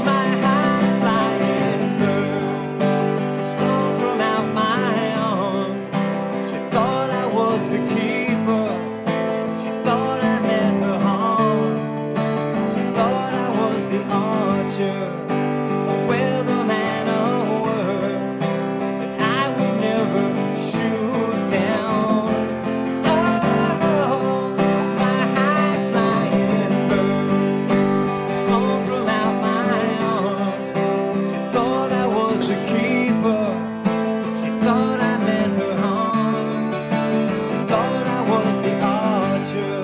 My high flying bird has flown from out my arms. She thought I was the keeper. She thought I meant her harm. She thought I was the archer, a weatherman of word that I would never shoot down. Oh, my high flying bird flown from out my arms. She thought I was the keeper. She thought I meant her harm. She thought I was the archer,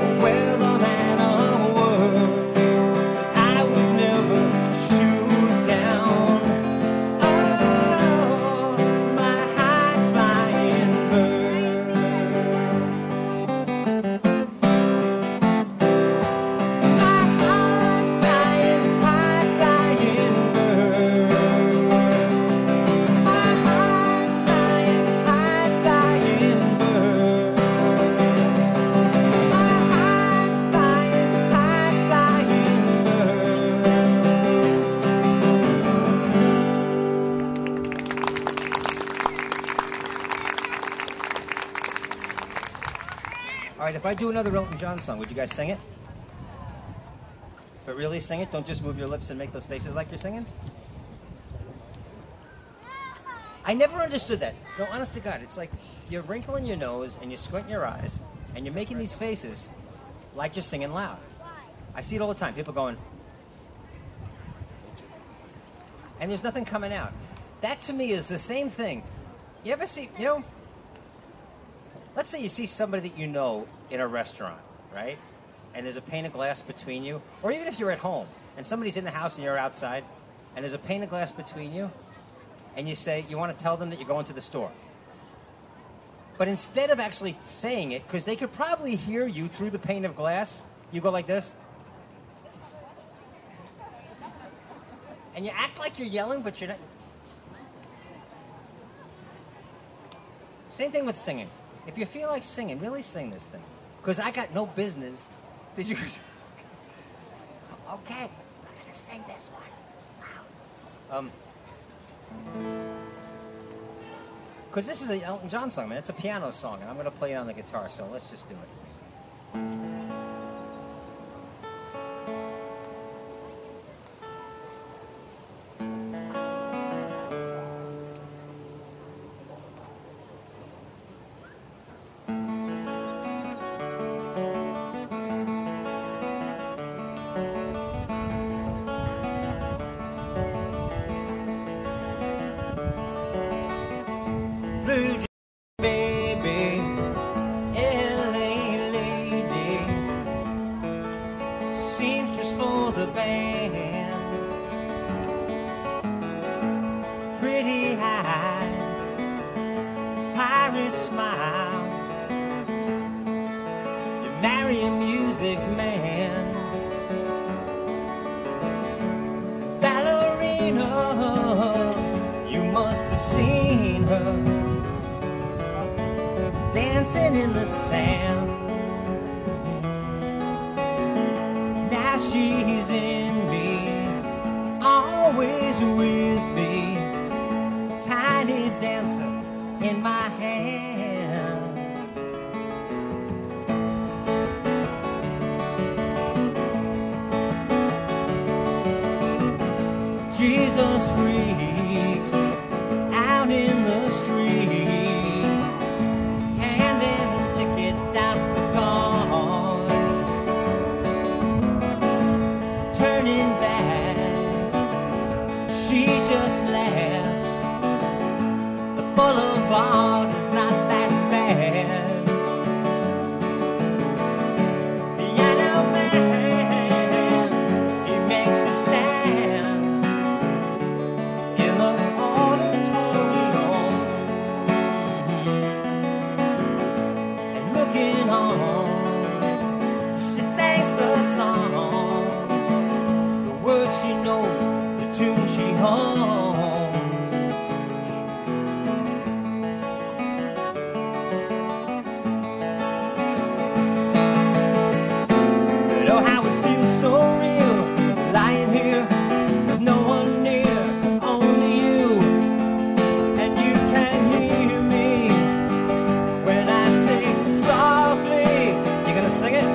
a weatherman of word that I would never shoot down. Oh, my high flying bird. My high flying bird. My high flying bird. All right, if I do another Elton John song, would you guys sing it? But really sing it? Don't just move your lips and make those faces like you're singing? I never understood that. No, honest to God, it's like you're wrinkling your nose and you're squinting your eyes and you're making these faces like you're singing loud. I see it all the time. People going, and there's nothing coming out. That to me is the same thing. You ever see, let's say you see somebody that you know in a restaurant, right? And there's a pane of glass between you. Or even if you're at home and somebody's in the house and you're outside and there's a pane of glass between you and you say, you want to tell them that you're going to the store. But instead of actually saying it, because they could probably hear you through the pane of glass, you go like this. And you act like you're yelling, but you're not. Same thing with singing. If you feel like singing, really sing this thing. Because I got no business. Did you? Okay, I'm going to sing this one. Wow. Because this is an Elton John song, man. It's a piano song, and I'm going to play it on the guitar, so let's just do it. Blue jean baby, LA lady, seamstress for the band, pretty eyed, pirate smile, you marry a music man, ballerina, you must have seen her dancing in the sand. Now she's in me, always with me, tiny dancer in my hand. Jesus freaks out in the street, just laughs. The boulevard is not that bad. Piano man, he makes you stand in the auditorium and looking on. She sings the song, the words she knows, the tune she hums. But oh, how it feels so real, lying here with no one near, only you, and you can hear me when I sing softly. You gonna sing it?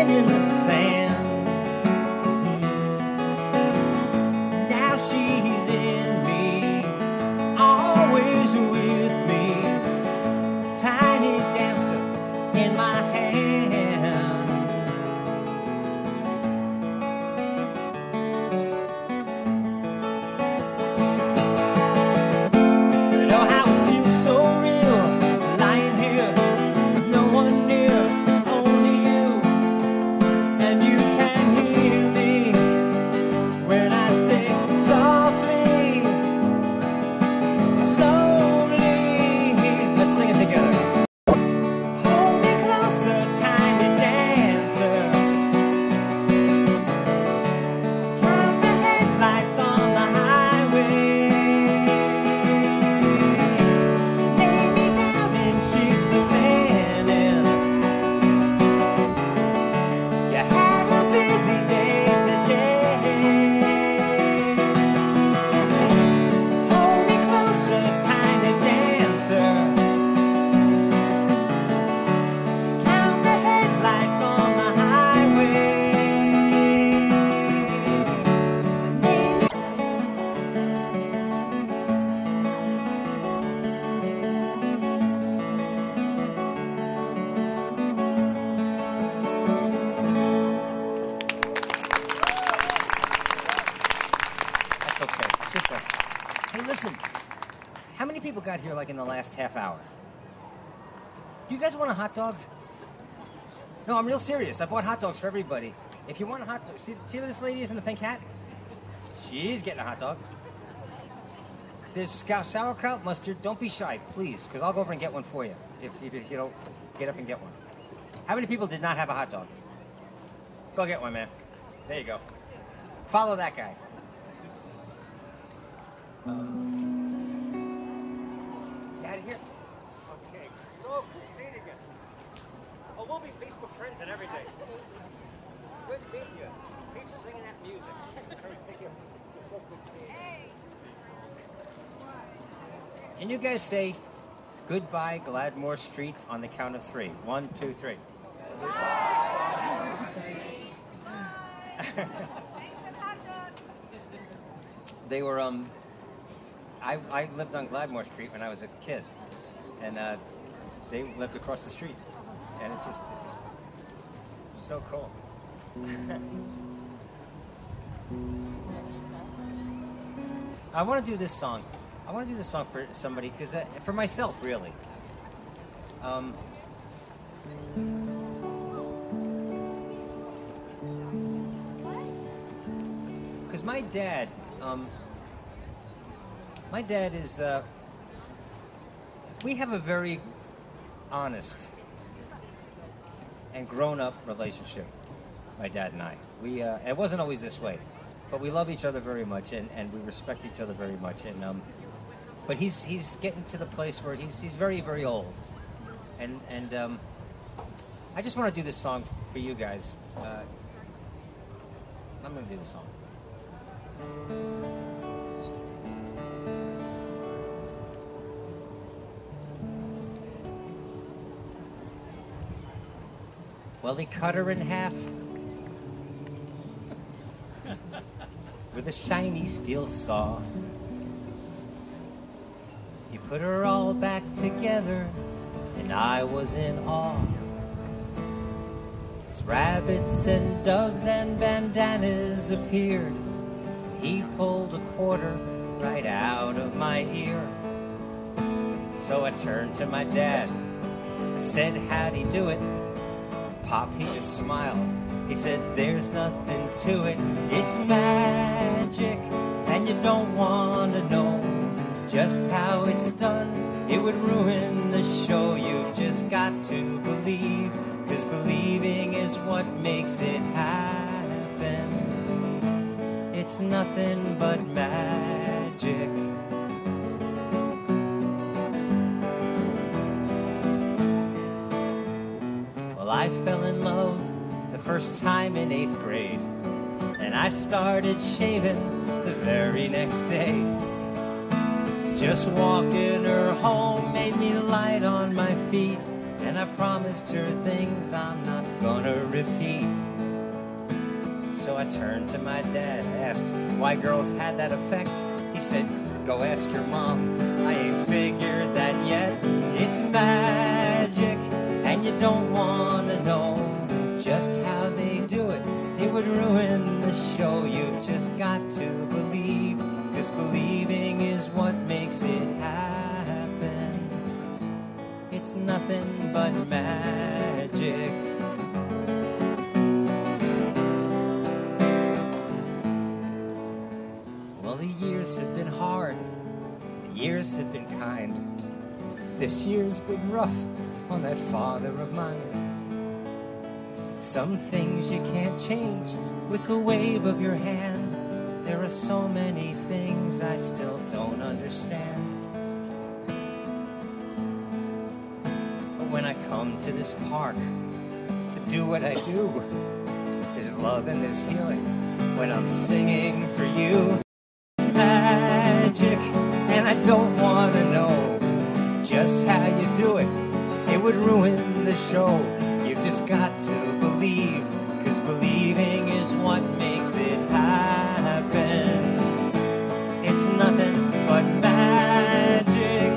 In the sand. Now she's in me, always with me, tiny dancer in my hand. But oh, how it feels so real, lying here with no one near, only you. And you can hear me when I sing softly, slowly. Let's sing it together. Hold me closer, got here like in the last half hour. Do you guys want a hot dog? No, I'm real serious. I bought hot dogs for everybody. If you want a hot dog, see where this lady is in the pink hat? She's getting a hot dog. There's sauerkraut, mustard. Don't be shy, please, because I'll go over and get one for you. If you don't, get up and get one. How many people did not have a hot dog? Go get one, man. There you go. Follow that guy. Get out of here. Okay. So, see you again. Oh, we'll be Facebook friends and everything. Good meeting you. Keep singing that music. Thank you. Good seeing you. Can you guys say goodbye Gladmore Street on the count of 3? 1, 2, 3. They were I lived on Gladmore Street when I was a kid, and they lived across the street, and it was so cool. I want to do this song. I want to do this song for somebody, because for myself, really. Because my dad is, we have a very honest and grown-up relationship, my dad and I. It wasn't always this way, but we love each other very much, and we respect each other very much. And but he's getting to the place where he's very, very old, and I just want to do this song for you guys. I'm going to do the song. Well, he cut her in half with a shiny steel saw. He put her all back together, and I was in awe. As rabbits and doves and bandanas appeared, he pulled a quarter right out of my ear. So I turned to my dad, I said, how'd he do it? Pop, he just smiled. He said, there's nothing to it. It's magic, and you don't want to know just how it's done. It would ruin the show. You've just got to believe, 'cause believing is what makes it happen. It's nothing but magic. I fell in love the first time in 8th grade, and I started shaving the very next day. Just walking her home made me light on my feet, and I promised her things I'm not gonna repeat. So I turned to my dad, asked why girls had that effect. He said, go ask your mom, I ain't figured that yet. It's magic, and you don't want to know just how they do it. It would ruin the show. You've just got to believe, 'cause believing is what makes it happen. It's nothing but magic. Well, the years have been hard, the years have been kind. This year's been rough on that father of mine. Some things you can't change with the wave of your hand. There are so many things I still don't understand. But when I come to this park to do what I do, there's love and there's healing. When I'm singing for you, it's magic, and I don't want to know just how you do it. It would ruin the show. You've just got to believe, 'cause believing is what makes it happen. It's nothing but magic,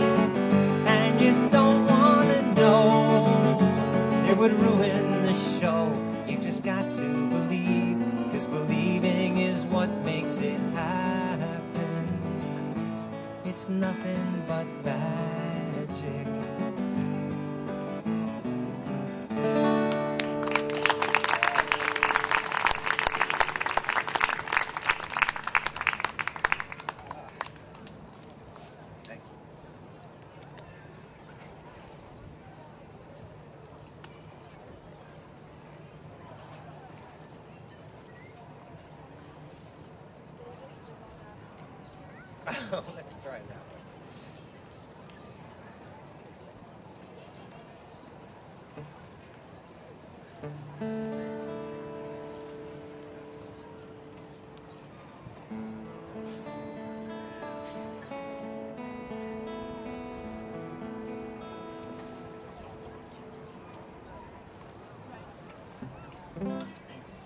and you don't want to know. It would ruin the show. You've just got to believe, 'cause believing is what makes it happen. It's nothing but magic. Thanks. Let's try that one.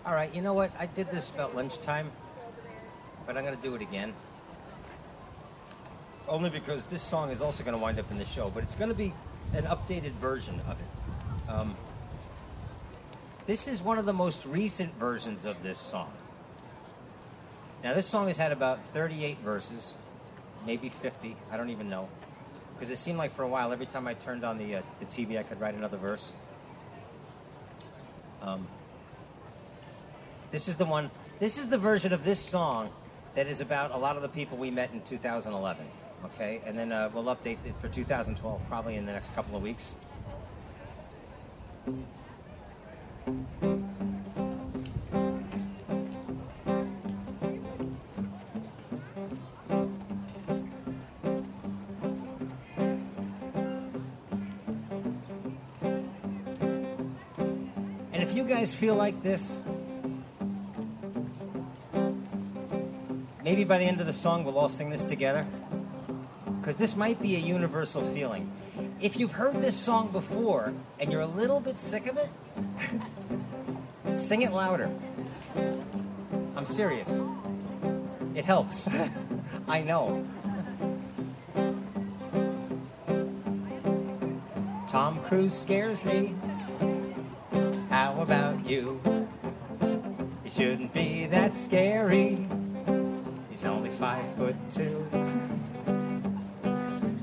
All right, you know what? I did this about lunchtime, but I'm going to do it again. Only because this song is also going to wind up in the show, but it's going to be an updated version of it. This is one of the most recent versions of this song. Now, this song has had about 38 verses, maybe 50. I don't even know. Because it seemed like for a while, every time I turned on the TV, I could write another verse. This is the one. This is the version of this song that is about a lot of the people we met in 2011. Okay, and then we'll update it for 2012 probably in the next couple of weeks. And if you guys feel like this, maybe by the end of the song we'll all sing this together. Because this might be a universal feeling. If you've heard this song before and you're a little bit sick of it, sing it louder. I'm serious. It helps. I know. Tom Cruise scares me. How about you? He shouldn't be that scary. He's only 5'2".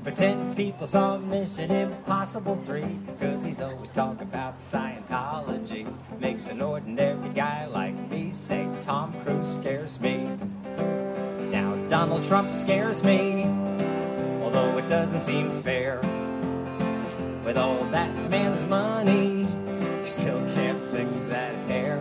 But 10 people saw Mission Impossible 3, because he's always talking about Scientology. Makes an ordinary guy like me say Tom Cruise scares me. Now Donald Trump scares me, although it doesn't seem fair. With all that man's money, he still can't fix that hair.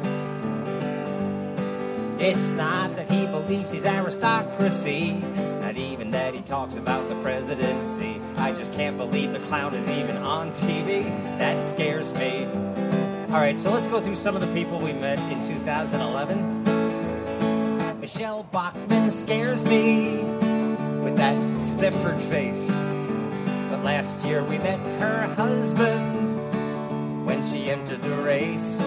It's not that he believes he's aristocracy, not even that he talks about the presidency. I just can't believe the clown is even on TV. That scares me. All right, so let's go through some of the people we met in 2011. Michelle Bachmann scares me with that Stepford face. But last year we met her husband when she entered the race.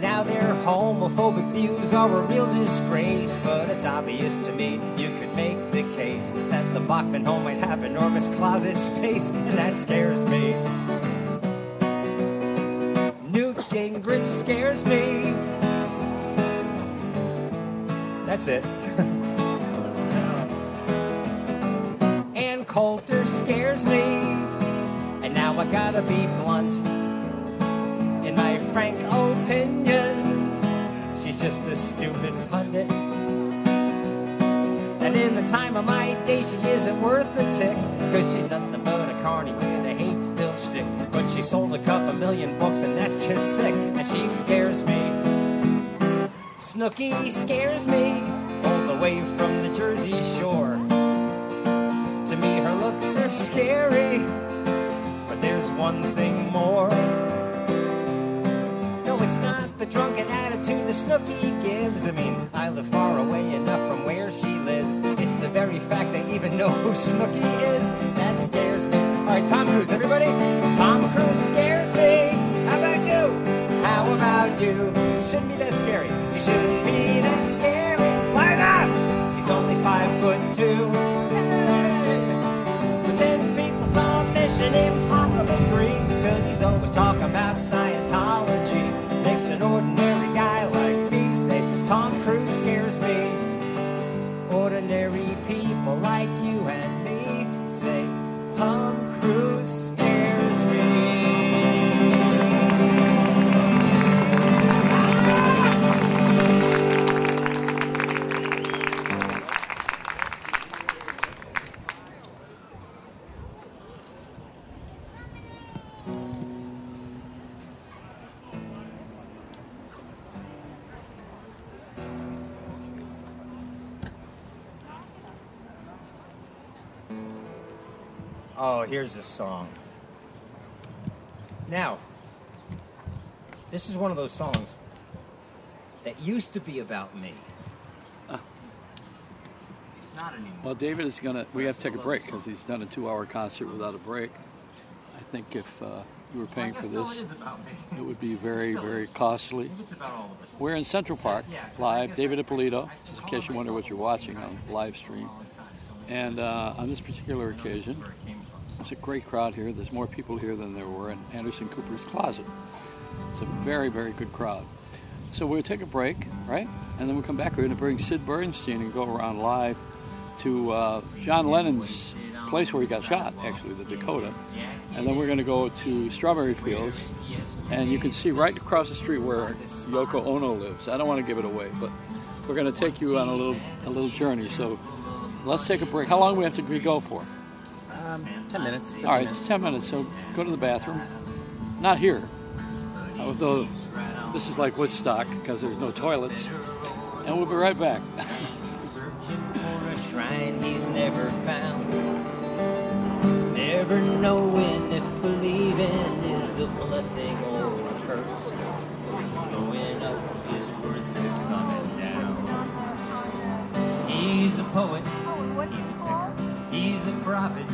Now their homophobic views are a real disgrace, but it's obvious to me you could make the case that the Bachman home might have enormous closet space, and that scares me. Newt Gingrich scares me. That's it. Ann Coulter scares me. And now I gotta be blunt. In my frank opinion, she's just a stupid pundit. And in the time of my day, she isn't worth a tick, cause she's nothing but a carny with a hate-filled shtick. But she sold a couple million books and that's just sick, and she scares me. Snooki scares me, all the way from the Jersey Shore. To me her looks are scary, but there's one thing more. No, it's not the drunken attitude that Snooki gives. I mean, I live far away enough from where she lives. It's the very fact I even know who Snooki is that scares me. All right, Tom Cruise, everybody. Tom Cruise scares me. How about you? How about you? He shouldn't be that scary. He shouldn't be that scary. Why not? He's only 5'2". But 10 people saw Mission Impossible 3, because he's always talking about Scientology. Makes an ordinary guy like me say Tom Cruise scares me. Ordinary people like you Oh, here's the song. Now, this is one of those songs that used to be about me. It's not anymore. Well, David is going to, we have to take a break because he's done a 2-hour concert without a break. I think if you were paying for this, it would be very, very costly. We're in Central Park, live, David Ippolito, just in case you wonder what you're watching on live stream. And on this particular occasion, it's a great crowd here. There's more people here than there were in Anderson Cooper's closet. It's a very, very good crowd. So we'll take a break, right? And then we'll come back. We're going to bring Sid Bernstein and go around live to John Lennon's place where he got shot, actually, the Dakota. And then we're going to go to Strawberry Fields. And you can see right across the street where Yoko Ono lives. I don't want to give it away, but we're going to take you on a little journey. So let's take a break. How long do we have to go for? 10 minutes. All right, it's 10 minutes, so go to the bathroom. Not here, although this is like Woodstock because there's no toilets. And we'll be right back. Searching for a shrine he's never found. Never knowing if believing is a blessing or a curse. Going up is worth the coming down. He's a poet. He's a picker. He's a prophet.